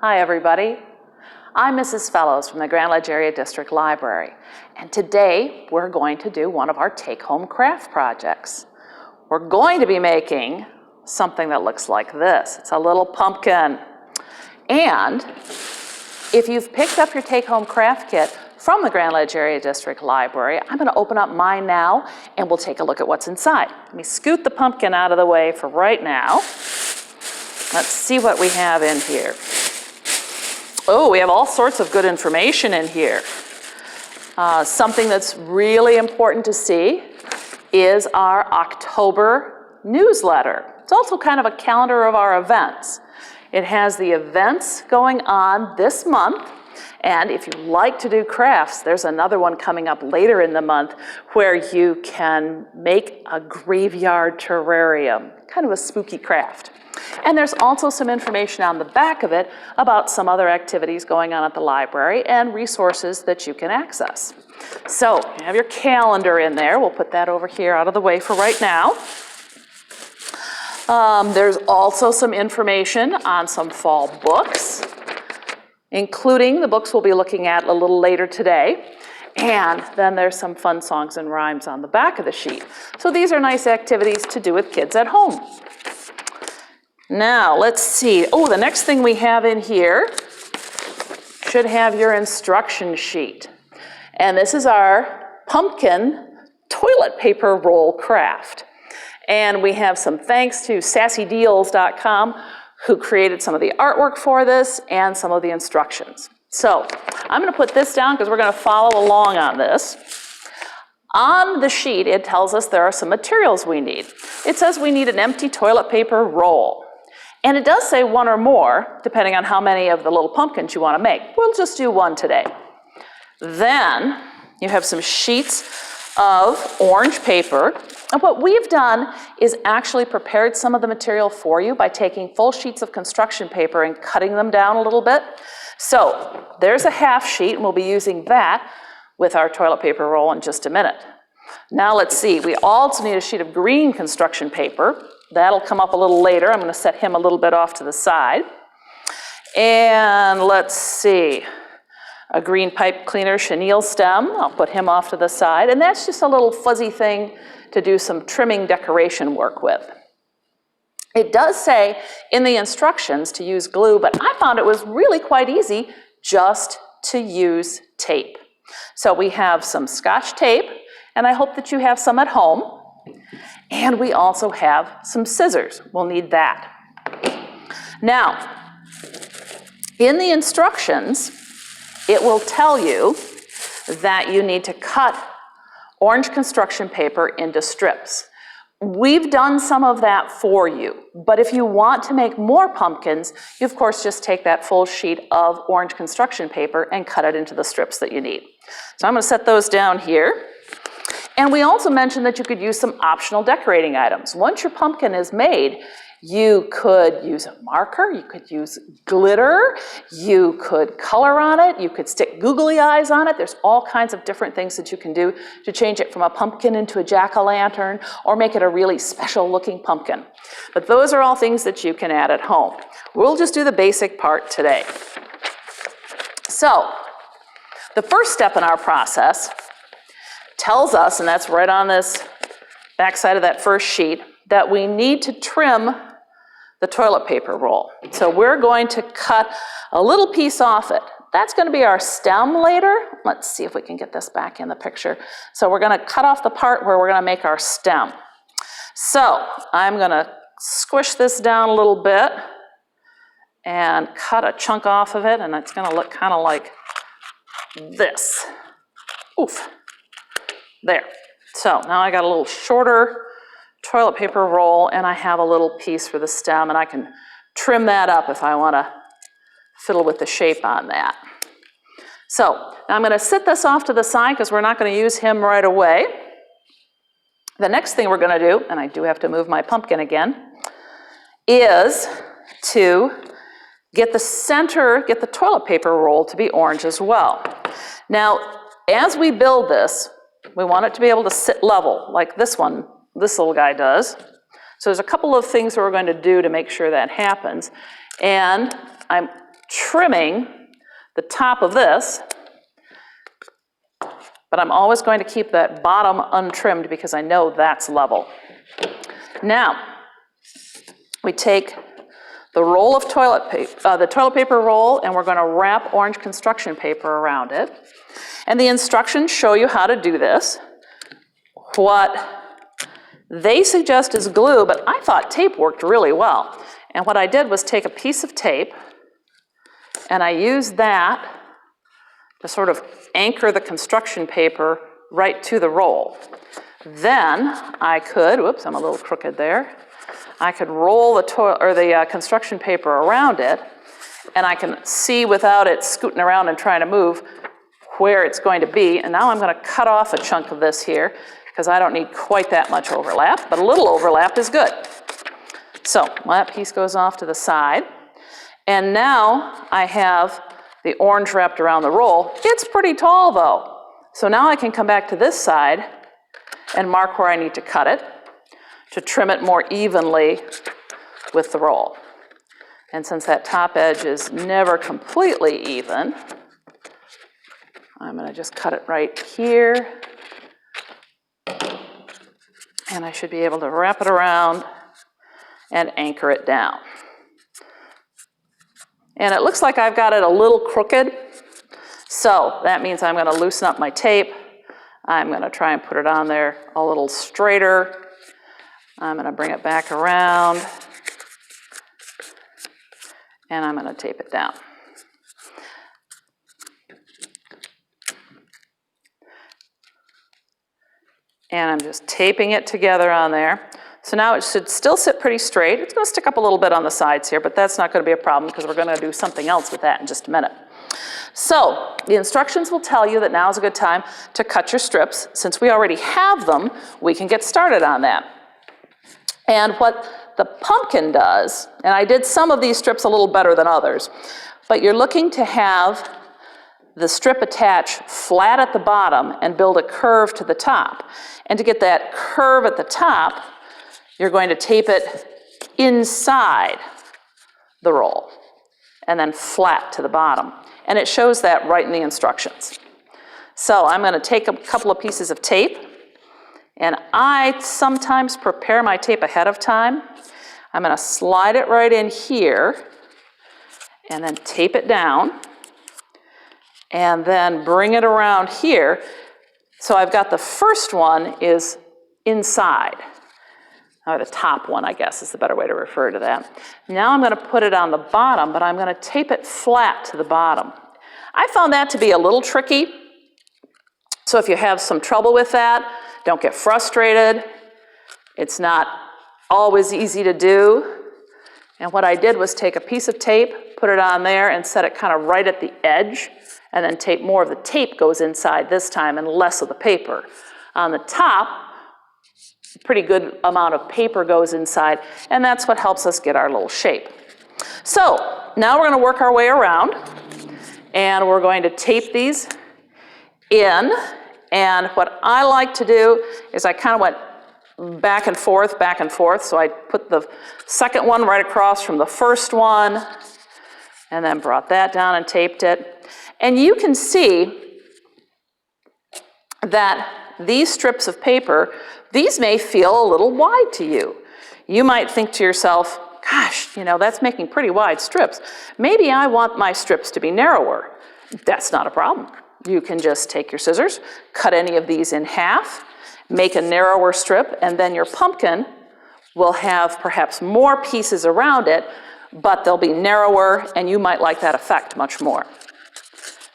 Hi everybody. I'm Mrs. Fellows from the Grand Ledge Area District Library, and today we're going to do one of our take-home craft projects. We're going to be making something that looks like this. It's a little pumpkin. And if you've picked up your take-home craft kit from the Grand Ledge Area District Library, I'm going to open up mine now and we'll take a look at what's inside. Let me scoot the pumpkin out of the way for right now. Let's see what we have in here. Oh, we have all sorts of good information in here. Something that's really important to see is our October newsletter. It's also kind of a calendar of our events. It has the events going on this month, and if you like to do crafts, there's another one coming up later in the month where you can make a graveyard terrarium, kind of a spooky craft. And there's also some information on the back of it about some other activities going on at the library and resources that you can access. So you have your calendar in there. We'll put that over here out of the way for right now. There's also some information on some fall books, including the books we'll be looking at a little later today. And then there's some fun songs and rhymes on the back of the sheet. So these are nice activities to do with kids at home. Now, let's see. Oh, the next thing we have in here should have your instruction sheet. And this is our pumpkin toilet paper roll craft. And we have some thanks to sassydeals.com who created some of the artwork for this and some of the instructions. So I'm going to put this down because we're going to follow along on this. On the sheet, it tells us there are some materials we need. It says we need an empty toilet paper roll. And it does say one or more, depending on how many of the little pumpkins you want to make. We'll just do one today. Then you have some sheets of orange paper. And what we've done is actually prepared some of the material for you by taking full sheets of construction paper and cutting them down a little bit. So there's a half sheet, and we'll be using that with our toilet paper roll in just a minute. Now let's see, we also need a sheet of green construction paper. That'll come up a little later. I'm going to set him a little bit off to the side. And let's see, a green pipe cleaner chenille stem. I'll put him off to the side. And that's just a little fuzzy thing to do some trimming decoration work with. It does say in the instructions to use glue, but I found it was really quite easy just to use tape. So we have some Scotch tape, and I hope that you have some at home. And we also have some scissors. We'll need that. Now, in the instructions, it will tell you that you need to cut orange construction paper into strips. We've done some of that for you, but if you want to make more pumpkins, you of course just take that full sheet of orange construction paper and cut it into the strips that you need. So I'm going to set those down here. And we also mentioned that you could use some optional decorating items. Once your pumpkin is made, you could use a marker, you could use glitter, you could color on it, you could stick googly eyes on it. There's all kinds of different things that you can do to change it from a pumpkin into a jack-o'-lantern or make it a really special looking pumpkin. But those are all things that you can add at home. We'll just do the basic part today. So, the first step in our process tells us, and that's right on this back side of that first sheet, that we need to trim the toilet paper roll. So we're going to cut a little piece off it. That's going to be our stem later. Let's see if we can get this back in the picture. So we're going to cut off the part where we're going to make our stem. So I'm going to squish this down a little bit and cut a chunk off of it, and it's going to look kind of like this. Oof. There. So now I got a little shorter toilet paper roll, and I have a little piece for the stem, and I can trim that up if I want to fiddle with the shape on that. So now I'm going to sit this off to the side because we're not going to use him right away. The next thing we're going to do, and I do have to move my pumpkin again, is to get the toilet paper roll to be orange as well. Now, as we build this, we want it to be able to sit level, like this little guy does. So there's a couple of things that we're going to do to make sure that happens. And I'm trimming the top of this, but I'm always going to keep that bottom untrimmed because I know that's level. Now, we take the roll of toilet paper, the toilet paper roll, and we're going to wrap orange construction paper around it. And the instructions show you how to do this. What they suggest is glue, but I thought tape worked really well. And what I did was take a piece of tape, and I used that to sort of anchor the construction paper right to the roll. Then I could, whoops, I'm a little crooked there. I could roll the construction paper around it, and I can see without it scooting around and trying to move where it's going to be. And now I'm going to cut off a chunk of this here because I don't need quite that much overlap, but a little overlap is good. So that piece goes off to the side. And now I have the orange wrapped around the roll. It's pretty tall though. So now I can come back to this side and mark where I need to cut it to trim it more evenly with the roll. And since that top edge is never completely even, I'm going to just cut it right here. And I should be able to wrap it around and anchor it down. And it looks like I've got it a little crooked, so that means I'm going to loosen up my tape. I'm going to try and put it on there a little straighter. I'm going to bring it back around, and I'm going to tape it down. And I'm just taping it together on there. So now it should still sit pretty straight. It's going to stick up a little bit on the sides here, but that's not going to be a problem because we're going to do something else with that in just a minute. So the instructions will tell you that now is a good time to cut your strips. Since we already have them, we can get started on that. And what the pumpkin does, and I did some of these strips a little better than others, but you're looking to have the strip attach flat at the bottom and build a curve to the top. And to get that curve at the top, you're going to tape it inside the roll and then flat to the bottom. And it shows that right in the instructions. So I'm going to take a couple of pieces of tape, and I sometimes prepare my tape ahead of time. I'm going to slide it right in here and then tape it down and then bring it around here. So I've got the first one is inside. Or the top one, I guess, is the better way to refer to that. Now I'm going to put it on the bottom, but I'm going to tape it flat to the bottom. I found that to be a little tricky. So if you have some trouble with that, don't get frustrated. It's not always easy to do. And what I did was take a piece of tape, put it on there, and set it kind of right at the edge, and then tape more of the tape goes inside this time and less of the paper. On the top, pretty good amount of paper goes inside, and that's what helps us get our little shape. So now we're going to work our way around, and we're going to tape these in. And what I like to do is I kind of went back and forth, so I put the second one right across from the first one, and then brought that down and taped it. And you can see that these strips of paper, these may feel a little wide to you. You might think to yourself, gosh, you know, that's making pretty wide strips. Maybe I want my strips to be narrower. That's not a problem. You can just take your scissors, cut any of these in half, make a narrower strip, and then your pumpkin will have perhaps more pieces around it, but they'll be narrower, and you might like that effect much more.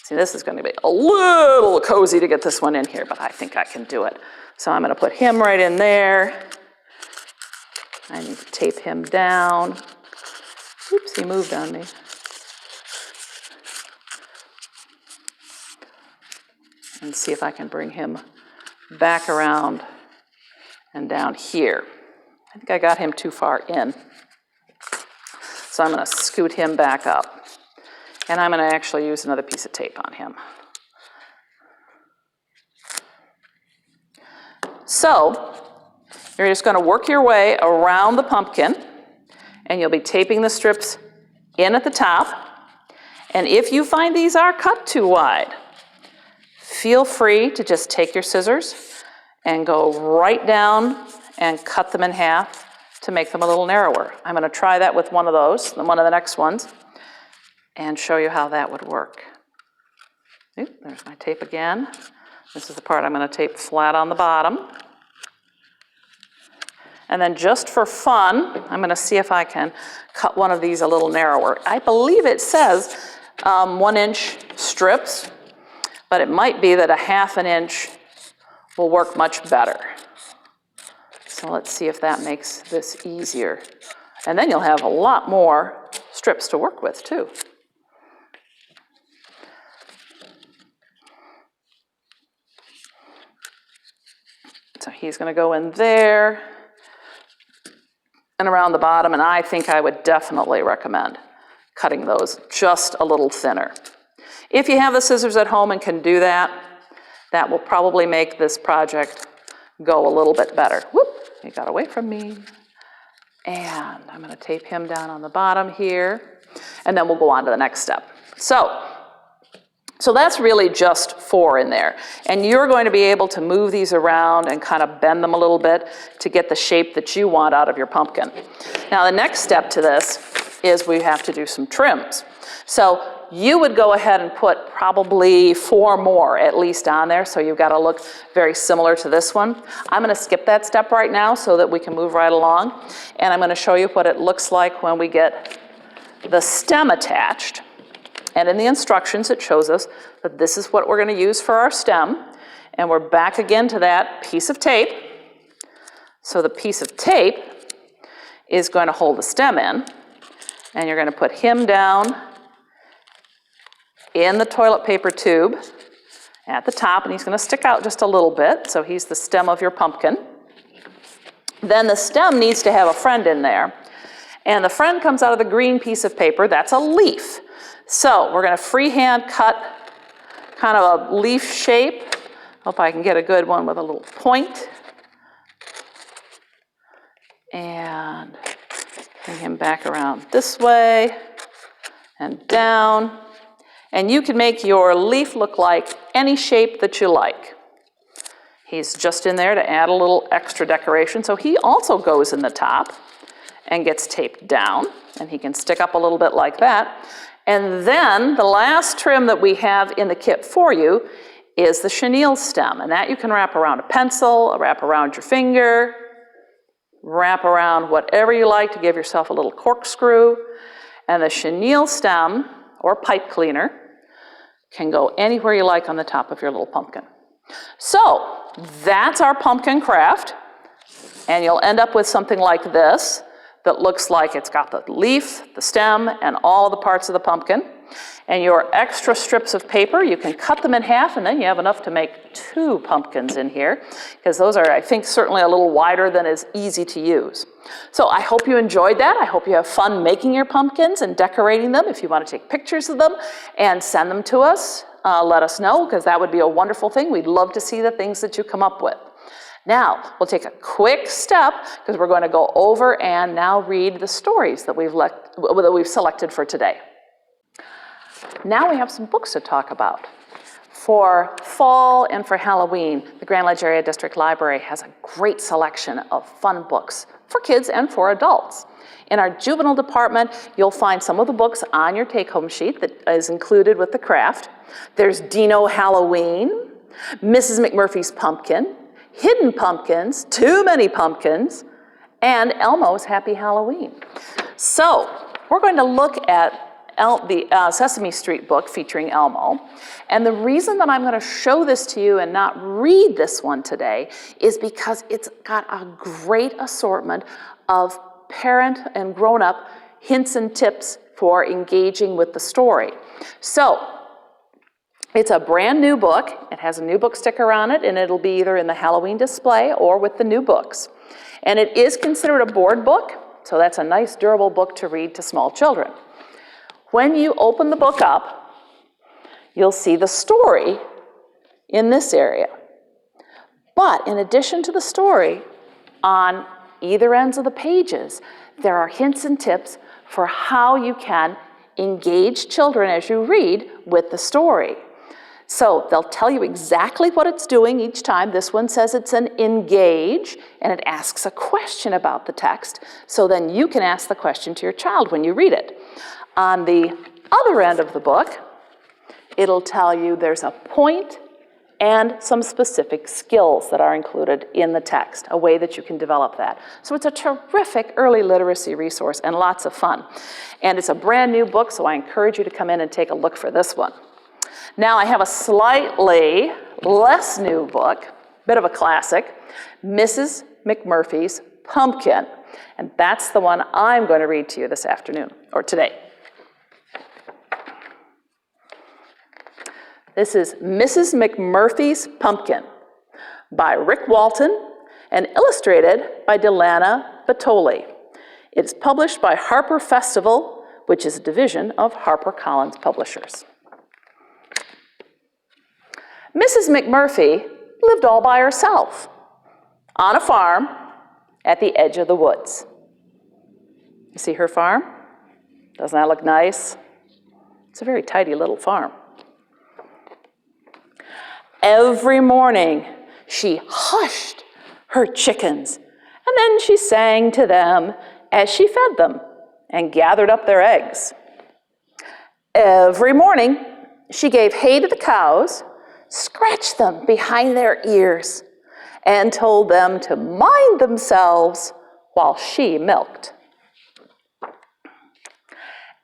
See, this is going to be a little cozy to get this one in here, but I think I can do it. So I'm going to put him right in there. I need to tape him down. Oops, he moved on me. And see if I can bring him back around and down here. I think I got him too far in. So I'm going to scoot him back up. And I'm going to actually use another piece of tape on him. So you're just going to work your way around the pumpkin, and you'll be taping the strips in at the top. And if you find these are cut too wide, feel free to just take your scissors and go right down and cut them in half to make them a little narrower. I'm going to try that with one of those, one of the next ones, and show you how that would work. Oop, there's my tape again. This is the part I'm going to tape flat on the bottom. And then just for fun, I'm going to see if I can cut one of these a little narrower. I believe it says 1-inch strips, but it might be that a 1/2 inch will work much better. So let's see if that makes this easier. And then you'll have a lot more strips to work with too. So he's going to go in there and around the bottom, and I think I would definitely recommend cutting those just a little thinner. If you have the scissors at home and can do that, that will probably make this project go a little bit better. Whoop, he got away from me. And I'm going to tape him down on the bottom here, and then we'll go on to the next step. So that's really just 4 in there. And you're going to be able to move these around and kind of bend them a little bit to get the shape that you want out of your pumpkin. Now the next step to this is we have to do some trims. So you would go ahead and put probably 4 more at least on there, so you've got to look very similar to this one. I'm going to skip that step right now so that we can move right along, and I'm going to show you what it looks like when we get the stem attached. And in the instructions, it shows us that this is what we're going to use for our stem. And we're back again to that piece of tape. So the piece of tape is going to hold the stem in. And you're going to put him down in the toilet paper tube at the top. And he's going to stick out just a little bit. So he's the stem of your pumpkin. Then the stem needs to have a friend in there. And the friend comes out of the green piece of paper. That's a leaf. So we're going to freehand cut kind of a leaf shape. Hope I can get a good one with a little point. And bring him back around this way and down. And you can make your leaf look like any shape that you like. He's just in there to add a little extra decoration. So he also goes in the top and gets taped down. And he can stick up a little bit like that. And then the last trim that we have in the kit for you is the chenille stem. And that you can wrap around a pencil, wrap around your finger, wrap around whatever you like to give yourself a little corkscrew. And the chenille stem, or pipe cleaner, can go anywhere you like on the top of your little pumpkin. So that's our pumpkin craft. And you'll end up with something like this that looks like it's got the leaf, the stem, and all of the parts of the pumpkin. And your extra strips of paper, you can cut them in half, and then you have enough to make 2 pumpkins in here, because those are, I think, certainly a little wider than is easy to use. So I hope you enjoyed that. I hope you have fun making your pumpkins and decorating them. If you want to take pictures of them and send them to us, let us know, because that would be a wonderful thing. We'd love to see the things that you come up with. Now, we'll take a quick step, because we're going to go over and now read the stories that we've selected for today. Now we have some books to talk about. For fall and for Halloween, the Grand Ledge Area District Library has a great selection of fun books for kids and for adults. In our juvenile department, you'll find some of the books on your take-home sheet that is included with the craft. There's Dino Halloween, Mrs. McMurphy's Pumpkin, Hidden Pumpkins, Too Many Pumpkins, and Elmo's Happy Halloween. So we're going to look at the Sesame Street book featuring Elmo. And the reason that I'm going to show this to you and not read this one today is because it's got a great assortment of parent and grown-up hints and tips for engaging with the story. So it's a brand new book. It has a new book sticker on it, and it'll be either in the Halloween display or with the new books. And it is considered a board book, so that's a nice durable book to read to small children. When you open the book up, you'll see the story in this area. But in addition to the story, on either ends of the pages, there are hints and tips for how you can engage children as you read with the story. So they'll tell you exactly what it's doing each time. This one says it's an engage, and it asks a question about the text. So then you can ask the question to your child when you read it. On the other end of the book, it'll tell you there's a point and some specific skills that are included in the text, a way that you can develop that. So it's a terrific early literacy resource and lots of fun. And it's a brand new book, so I encourage you to come in and take a look for this one. Now I have a slightly less new book, bit of a classic, Mrs. McMurphy's Pumpkin. And that's the one I'm going to read to you this afternoon, or today. This is Mrs. McMurphy's Pumpkin by Rick Walton and illustrated by Delana Batoli. It's published by Harper Festival, which is a division of HarperCollins Publishers. Mrs. McMurphy lived all by herself on a farm at the edge of the woods. You see her farm? Doesn't that look nice? It's a very tidy little farm. Every morning, she hushed her chickens, and then she sang to them as she fed them and gathered up their eggs. Every morning, she gave hay to the cows, scratched them behind their ears, and told them to mind themselves while she milked.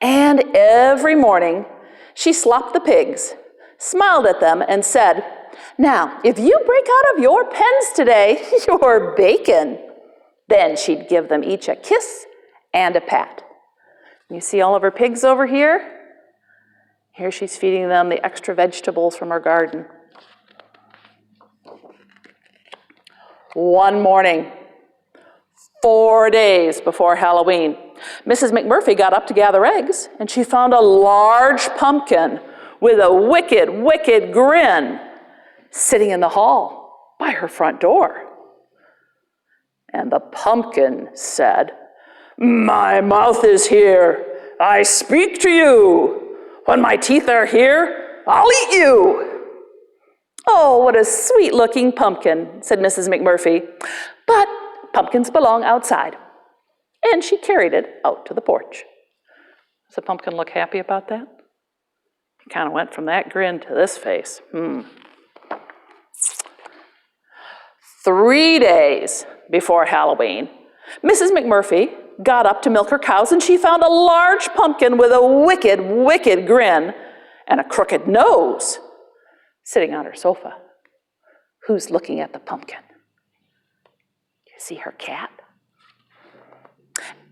And every morning, she slopped the pigs, smiled at them, and said, "Now, if you break out of your pens today, you're bacon." Then she'd give them each a kiss and a pat. You see all of her pigs over here? Here she's feeding them the extra vegetables from her garden. One morning, 4 days before Halloween, Mrs. McMurphy got up to gather eggs, and she found a large pumpkin with a wicked, wicked grin sitting in the hall by her front door. And the pumpkin said, "My mouth is here. I speak to you. When my teeth are here, I'll eat you." "Oh, what a sweet-looking pumpkin," said Mrs. McMurphy. "But pumpkins belong outside." And she carried it out to the porch. Does the pumpkin look happy about that? He kind of went from that grin to this face. 3 days before Halloween, Mrs. McMurphy got up to milk her cows, and she found a large pumpkin with a wicked, wicked grin and a crooked nose sitting on her sofa. Who's looking at the pumpkin? You see her cat?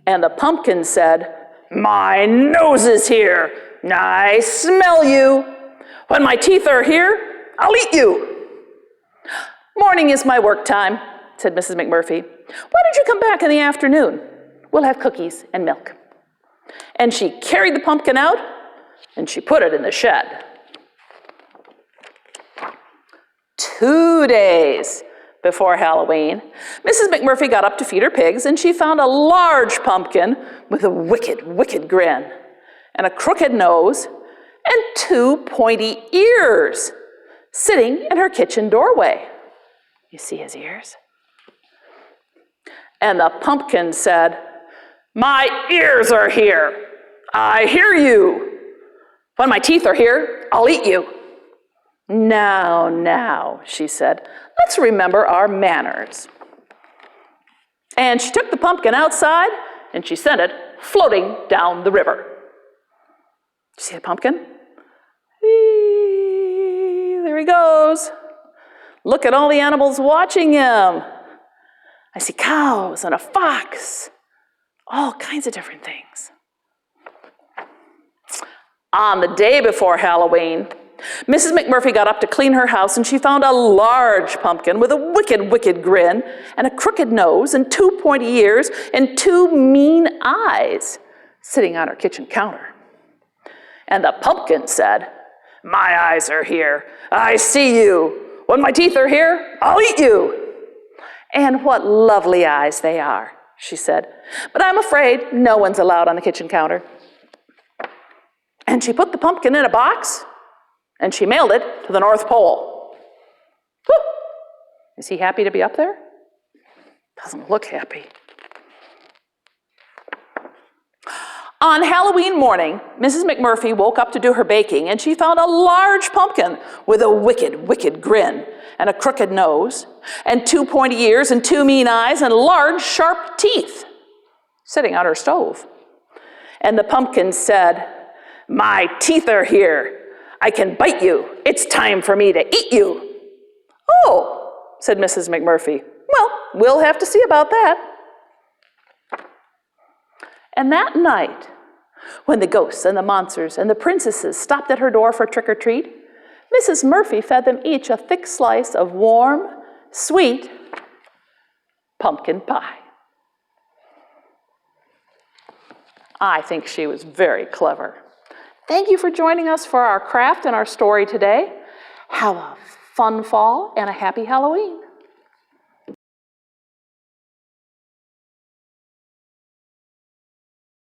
And the pumpkin said, "My nose is here. I smell you. When my teeth are here, I'll eat you." "Morning is my work time," said Mrs. McMurphy. "Why don't you come back in the afternoon? We'll have cookies and milk." And she carried the pumpkin out, and she put it in the shed. 2 days before Halloween, Mrs. McMurphy got up to feed her pigs, and she found a large pumpkin with a wicked, wicked grin and a crooked nose and 2 pointy ears sitting in her kitchen doorway. You see his ears? And the pumpkin said, "My ears are here. I hear you. When my teeth are here, I'll eat you." Now, she said, "let's remember our manners." And she took the pumpkin outside, and she sent it floating down the river. See the pumpkin? Whee, there he goes. Look at all the animals watching him. I see cows and a fox, all kinds of different things. On the day before Halloween, Mrs. McMurphy got up to clean her house, and she found a large pumpkin with a wicked, wicked grin and a crooked nose and 2 pointy ears and 2 mean eyes sitting on her kitchen counter. And the pumpkin said, "My eyes are here. I see you. When my teeth are here, I'll eat you." "And what lovely eyes they are," she said. "But I'm afraid no one's allowed on the kitchen counter." And she put the pumpkin in a box, and she mailed it to the North Pole. Whew. Is he happy to be up there? Doesn't look happy. On Halloween morning, Mrs. McMurphy woke up to do her baking, and she found a large pumpkin with a wicked, wicked grin, and a crooked nose, and 2 pointy ears, and 2 mean eyes, and large, sharp teeth, sitting on her stove. And the pumpkin said, "My teeth are here. I can bite you. It's time for me to eat you." "Oh," said Mrs. McMurphy. "Well, we'll have to see about that." And that night, when the ghosts and the monsters and the princesses stopped at her door for trick-or-treat, Mrs. Murphy fed them each a thick slice of warm, sweet pumpkin pie. I think she was very clever. Thank you for joining us for our craft and our story today. Have a fun fall and a happy Halloween.